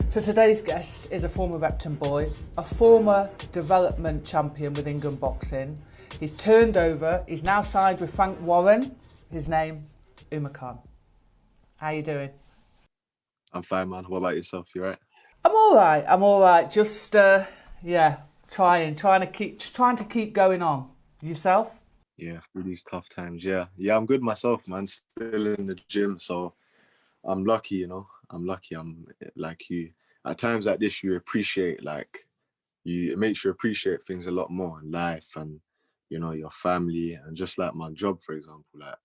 So today's guest is a former Repton boy, a former development champion with England boxing. He's turned over, he's now signed with Frank Warren. His name, Umar Khan. How you doing? I'm fine, man. What about yourself? You right? I'm all right. Just, trying to keep going on. Yourself? Yeah, through these tough times. Yeah, I'm good myself, man. Still in the gym, so I'm lucky. I'm lucky. I'm like you. At times like this, you appreciate it makes you appreciate things a lot more in life, and your family, and just like my job, for example. Like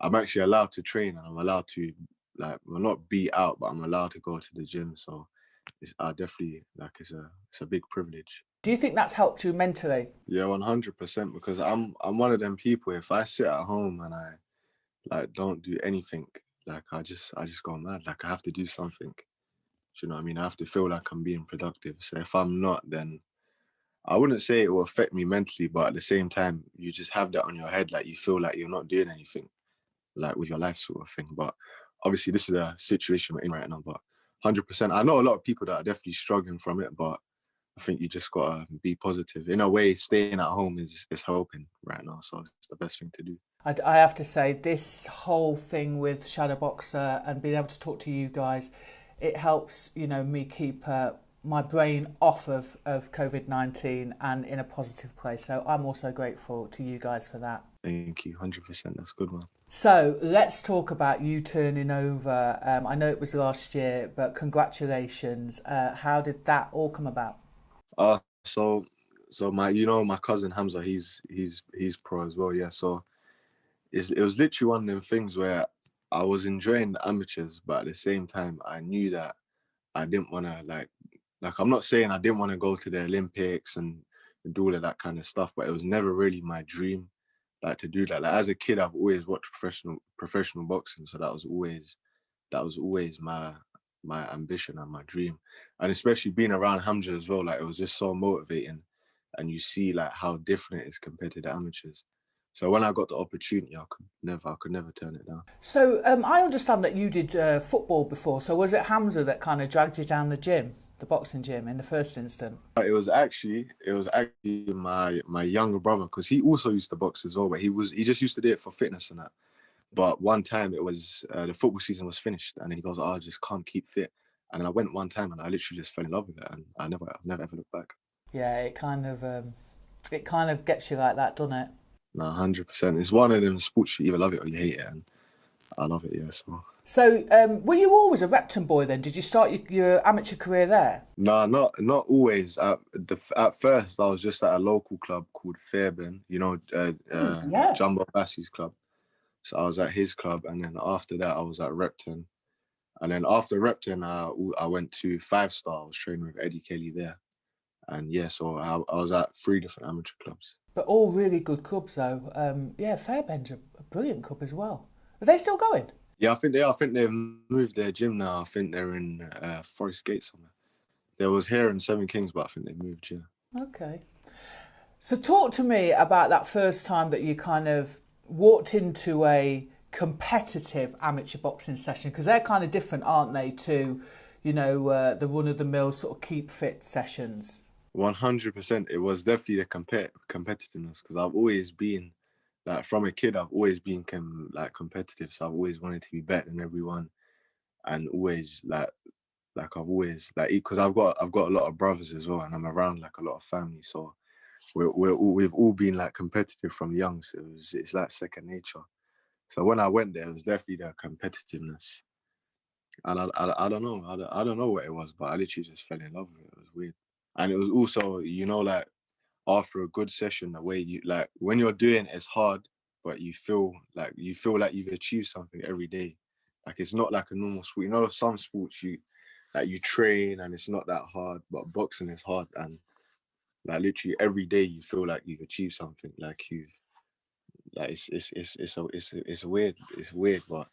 I'm actually allowed to train, and I'm allowed to well, not be out, but I'm allowed to go to the gym. So I definitely it's a big privilege. Do you think that's helped you mentally? Yeah, 100%. Because I'm one of them people. If I sit at home and I don't do anything, I just go mad. Like I have to do something. Do you know what I mean? I have to feel like I'm being productive. So if I'm not, then I wouldn't say it will affect me mentally, but at the same time, you just have that on your head. Like you feel like you're not doing anything, like with your life, sort of thing. But obviously, this is a situation we're in right now. But 100%, I know a lot of people that are definitely struggling from it, but I think you just gotta be positive. In a way, staying at home is helping right now, so it's the best thing to do. I have to say, this whole thing with Shadowboxer and being able to talk to you guys, it helps, me keep my brain off of COVID-19 and in a positive place. So I'm also grateful to you guys for that. Thank you, 100%. That's good, man. So let's talk about you turning over. I know it was last year, but congratulations. How did that all come about? Uh so my cousin Hamza, he's pro as well. Yeah, so it was literally one of them things where I was enjoying the amateurs, but at the same time, I knew that I didn't want to I'm not saying I didn't want to go to the Olympics and do all of that kind of stuff, but it was never really my dream to do that. Like as a kid, I've always watched professional boxing, so that was always my ambition and my dream. And especially being around Hamza as well, like it was just so motivating, and you see like how different it is compared to the amateurs. So when I got the opportunity, I could never turn it down. So I understand that you did football before. So was it Hamza that kind of dragged you down the gym, the boxing gym, in the first instance? It was actually my younger brother, because he also used to box as well, but he just used to do it for fitness and that. But one time it was the football season was finished, and then he goes, "Oh, I just can't keep fit." And then I went one time, and I literally just fell in love with it, and I've never ever looked back. Yeah, it kind of gets you like that, doesn't it? No, 100%. It's one of them sports you either love it or you hate it, and I love it. Yeah. So So were you always a Repton boy then? Did you start your amateur career there? no, not always. At first, I was just at a local club called Fairburn. Yeah. Jumbo Bassey's club. So I was at his club, and then after that, I was at Repton. And then after Repton, I went to Five Star. I was training with Eddie Kelly there. And yeah, so I was at three different amateur clubs. But all really good clubs though. Yeah, Fairbairn's a brilliant club as well. Are they still going? Yeah, I think they've moved their gym now. I think they're in Forest Gate somewhere. There was here in Seven Kings, but I think they moved. Yeah. Okay. So talk to me about that first time that you kind of walked into a competitive amateur boxing session, because they're kind of different, aren't they, to, the run-of-the-mill sort of keep fit sessions? 100%. It was definitely the competitiveness, because I've always been from a kid. I've always been competitive. So I've always wanted to be better than everyone, and always I've always because I've got a lot of brothers as well, and I'm around a lot of family. So we've all been competitive from young. So it's like second nature. So when I went there, it was definitely the competitiveness. And I don't know. I don't know what it was, but I literally just fell in love with it. It was weird. And it was also, after a good session, the way you when you're doing it, it's hard, but you feel like you've achieved something every day. Like it's not like a normal sport. Some sports you train and it's not that hard, but boxing is hard, and literally every day you feel like you've achieved something. Like you've like it's weird. It's weird, but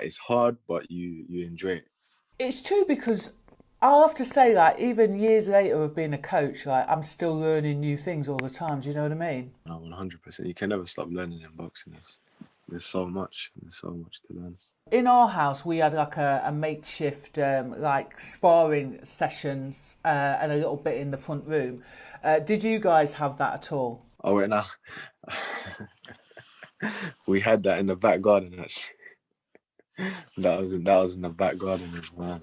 it's hard, but you enjoy it. It's true, because I'll have to say, even years later of being a coach, I'm still learning new things all the time. Do you know what I mean? No, 100%. You can never stop learning in boxing. there's so much. There's so much to learn. In our house, we had like a makeshift like sparring sessions and a little bit in the front room. Did you guys have that at all? Oh wait, now we had that in the back garden actually. That was in the back garden, man.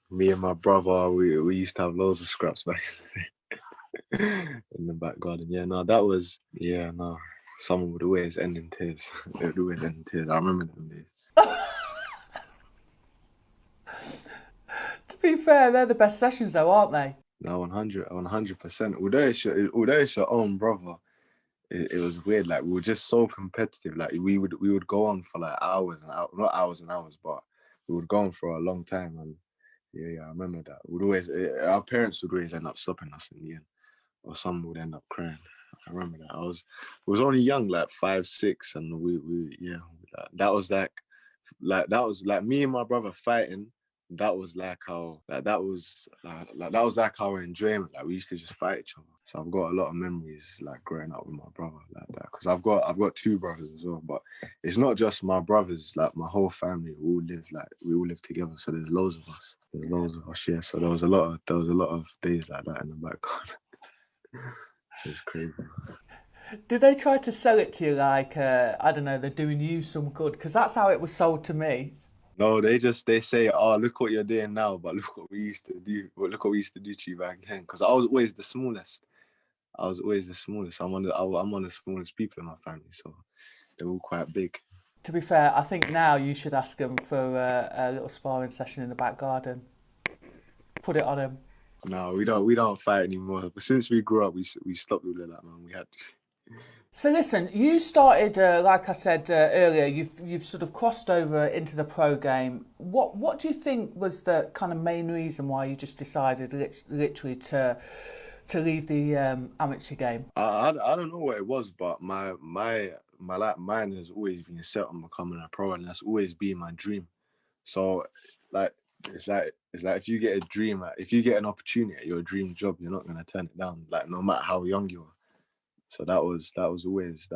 Me and my brother, we used to have loads of scraps back in the back garden. Yeah, no, that was no. Someone would always end in tears. They would always end in tears. I remember them days. To be fair, they're the best sessions though, aren't they? No, 100%. Although it's your own brother, it was weird. Like we were just so competitive. Like we would go on for like hours and hours, not hours and hours, but we would go on for a long time. And yeah, I remember that. Our parents would always end up stopping us in the end, or someone would end up crying. I remember that. I was only young, like 5, 6, and that was that was like me and my brother fighting. That was like that was like our enjoyment. Like we used to just fight each other. So I've got a lot of memories like growing up with my brother like that. Because I've got 2 brothers as well. But it's not just my brothers. Like my whole family, we all live together. So there's loads of us. Yeah. So there was a lot of days like that in the back garden. It's crazy. Did they try to sell it to you like, I don't know, they're doing you some good? Because that's how it was sold to me. No, they say, "Oh, look what you're doing now," but look what we used to do. Look what we used to do to you back then. Because I was always the smallest. I'm one of the smallest people in my family, so they're all quite big. To be fair, I think now you should ask them for a little sparring session in the back garden. Put it on them. No, we don't fight anymore. But since we grew up, we stopped doing that, man. We had to. So listen, you started, like I said earlier, you've sort of crossed over into the pro game. What do you think was the kind of main reason why you just decided literally to leave the amateur game? I don't know what it was, but my mind has always been set on becoming a pro, and that's always been my dream. So, like, it's like if you get a dream, like, if you get an opportunity at your dream job, you're not gonna turn it down, like no matter how young you are. So that was always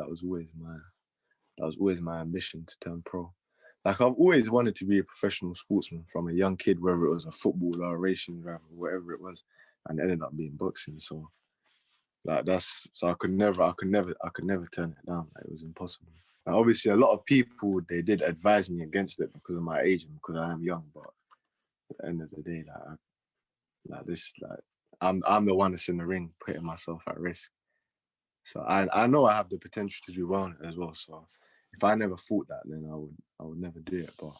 my ambition to turn pro. Like I've always wanted to be a professional sportsman from a young kid, whether it was a football or a racing driver, whatever it was, and it ended up being boxing. So I could never turn it down. Like, it was impossible. Like, obviously, a lot of people they did advise me against it because of my age and because I am young. But at the end of the day, I'm the one that's in the ring putting myself at risk. So I know I have the potential to do well in it as well. So if I never thought that, then I would never do it. But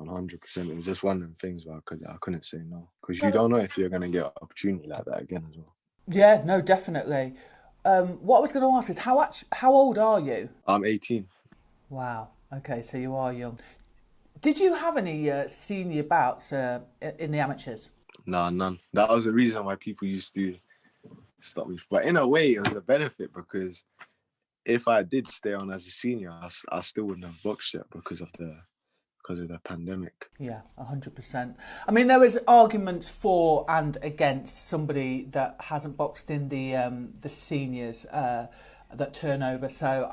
100%, it was just one of them things where I couldn't say no, because you don't know if you're gonna get an opportunity like that again as well. Yeah, no, definitely. What I was going to ask is how old are you? I'm 18. Wow. Okay, so you are young. Did you have any senior bouts in the amateurs? No, none. That was the reason why people used to stop me. But in a way, it was a benefit because if I did stay on as a senior, I still wouldn't have boxed yet because of the pandemic. Yeah, 100%. I mean, there was arguments for and against somebody that hasn't boxed in the seniors that turn over. So,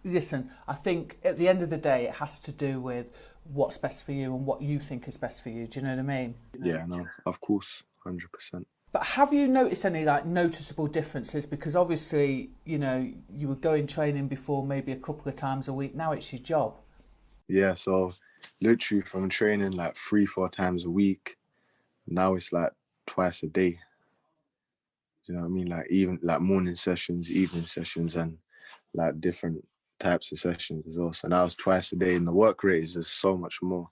listen, I think at the end of the day, it has to do with what's best for you and what you think is best for you. Do you know what I mean? Yeah, no, of course, 100%. But have you noticed any like noticeable differences? Because obviously, you were going training before maybe a couple of times a week. Now it's your job. Yeah, so literally from training like 3-4 times a week, now it's like twice a day. Do you know what I mean? Like even like morning sessions, evening sessions, and like different types of sessions as well. So now it's twice a day, and the work rate is just so much more.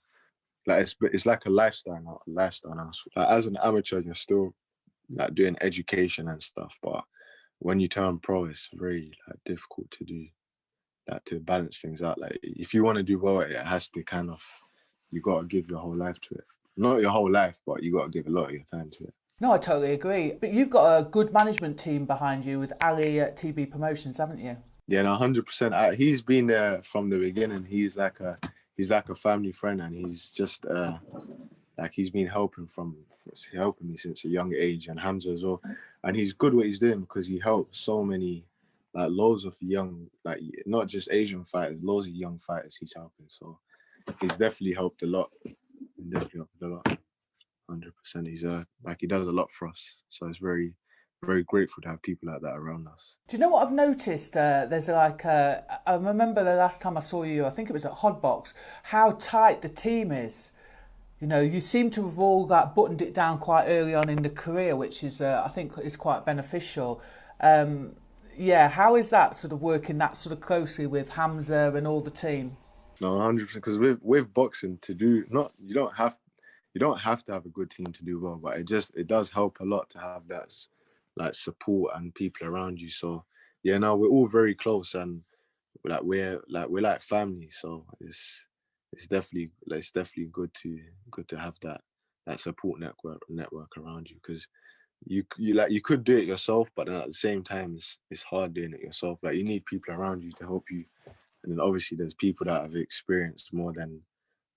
Like it's like a lifestyle now. Like, as an amateur, you're still like doing education and stuff, but when you turn pro, it's very like difficult to do that, to balance things out. Like if you want to do well, it has to kind of, you got to give your whole life to it. Not your whole life, but you got to give a lot of your time to it. No, I totally agree. But you've got a good management team behind you with Ali at TB Promotions, haven't you? Yeah, no, 100%. He's been there from the beginning. He's like a family friend, and he's just like he's been helping me since a young age, and Hamza as well. And he's good what he's doing because he helped so many like loads of young, like not just Asian fighters, loads of young fighters he's helping. So he's definitely helped a lot. He definitely helped a lot. 100%. He's like he does a lot for us. So it's very, very grateful to have people like that around us. Do you know what I've noticed? There's like I remember the last time I saw you, I think it was at Hotbox, how tight the team is. You know, you seem to have all buttoned it down quite early on in the career, which is I think is quite beneficial. Yeah, how is that sort of working that sort of closely with Hamza and all the team? No, 100%. Because with boxing to do not you don't have to have a good team to do well, but it does help a lot to have that like support and people around you. So yeah, no, we're all very close and we're like family. So it's definitely good to have that support network around you because you could do it yourself, but then at the same time it's hard doing it yourself. Like you need people around you to help you, and then obviously there's people that have experienced more than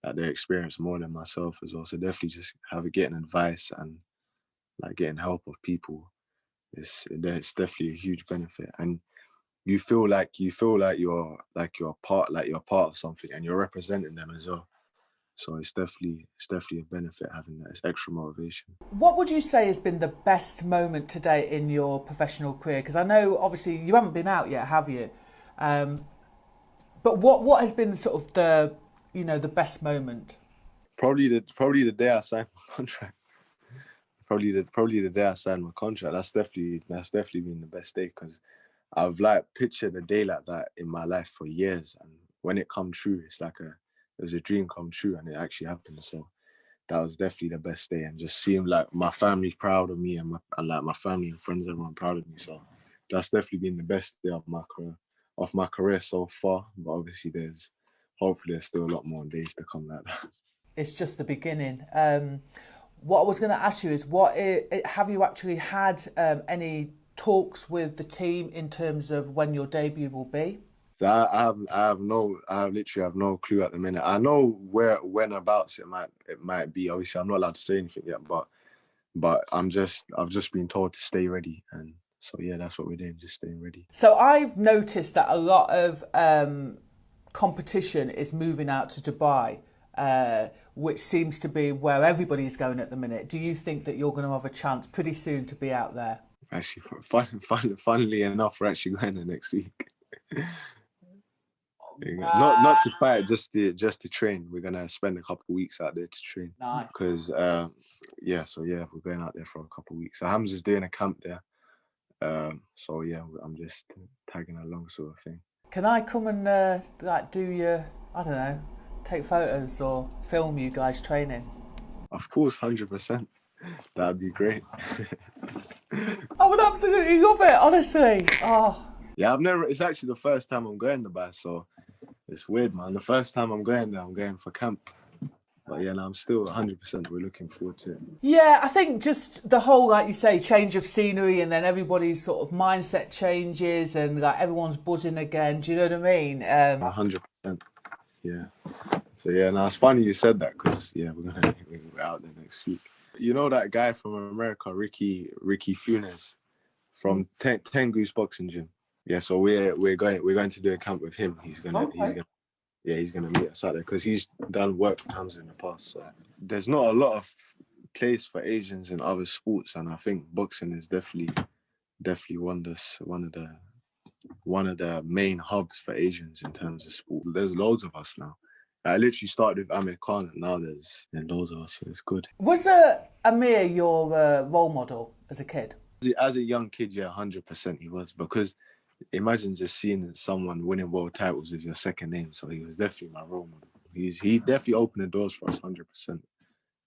that they experience more than myself as well. So definitely just getting advice and like getting help of people it's definitely a huge benefit. And you feel like you're part of something and you're representing them as well. So it's definitely a benefit having that. It's extra motivation. What would you say has been the best moment to date in your professional career? Because I know obviously you haven't been out yet, have you? But what has been sort of the best moment? Probably the day I signed my contract. Probably the day I signed my contract. That's definitely been the best day because I've like pictured a day like that in my life for years, and when it come true, it was a dream come true, and it actually happened. So that was definitely the best day, and just seeing like my family proud of me and like my family and friends, everyone proud of me. So that's definitely been the best day of my career so far. But obviously, hopefully there's still a lot more days to come like that. It's just the beginning. What I was going to ask you is, have you actually had any talks with the team in terms of when your debut will be? So I literally have no clue at the minute. I know whenabouts it might be. Obviously, I'm not allowed to say anything yet, but I've just been told to stay ready, and so yeah, that's what we're doing, just staying ready. So I've noticed that a lot of competition is moving out to Dubai, which seems to be where everybody's going at the minute. Do you think that you're going to have a chance pretty soon to be out there? Actually, funnily enough, we're actually going there next week. Not to fight, just to train. We're gonna spend a couple of weeks out there to train. Nice. Because so yeah, we're going out there for a couple of weeks. So Hamza's doing a camp there. So yeah, I'm just tagging along, sort of thing. Can I come and do your, I don't know, take photos or film you guys training? Of course, 100%. That'd be great. I would absolutely love it, honestly. Oh. Yeah, it's actually the first time I'm going to Dubai, so it's weird, man. The first time I'm going there, I'm going for camp. But yeah, no, I'm still 100%. We're looking forward to it. Yeah, I think just the whole, like you say, change of scenery, and then everybody's sort of mindset changes, and like everyone's buzzing again. Do you know what I mean? 100%. Yeah. So yeah, no, it's funny you said that because yeah, we're out there next week. You know that guy from America, Ricky Funes, from Ten Goose Boxing Gym. Yeah, so we're going to do a camp with him. He's gonna meet us out there because he's done work with Hamza in the past. So there's not a lot of place for Asians in other sports, and I think boxing is definitely one of the main hubs for Asians in terms of sport. There's loads of us now. I literally started with Amir Khan, and now there's loads of us. So it's good. Was Amir your role model as a kid? As a young kid, yeah, 100% he was, because imagine just seeing someone winning world titles with your second name. So he was definitely my role model. He definitely opened the doors for us, 100%.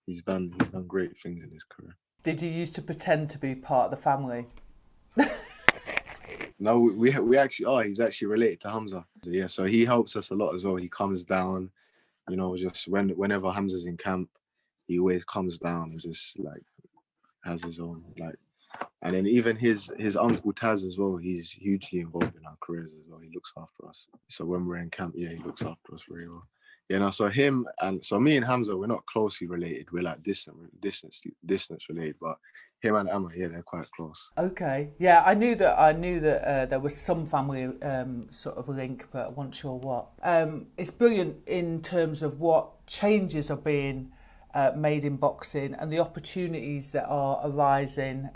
He's done great things in his career. Did you used to pretend to be part of the family? No, we actually he's actually related to Hamza. Yeah, so he helps us a lot as well. He comes down, just whenever Hamza's in camp, he always comes down and just like has his own like. And then even his uncle Taz as well, he's hugely involved in our careers as well. He looks after us. So when we're in camp, yeah, he looks after us very well. You know, so me and Hamza, we're not closely related. We're like distance related. But him and Amma, yeah, they're quite close. Okay, yeah, I knew that there was some family sort of link, but I wasn't sure what. It's brilliant in terms of what changes are being made in boxing and the opportunities that are arising.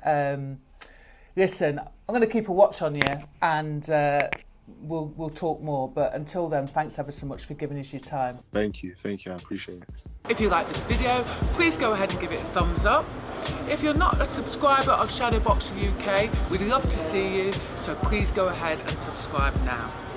Listen, I'm going to keep a watch on you, and we'll talk more. But until then, thanks ever so much for giving us your time. Thank you, I appreciate it. If you like this video, please go ahead and give it a thumbs up. If you're not a subscriber of Shadowboxruk UK, we'd love to see you, so please go ahead and subscribe now.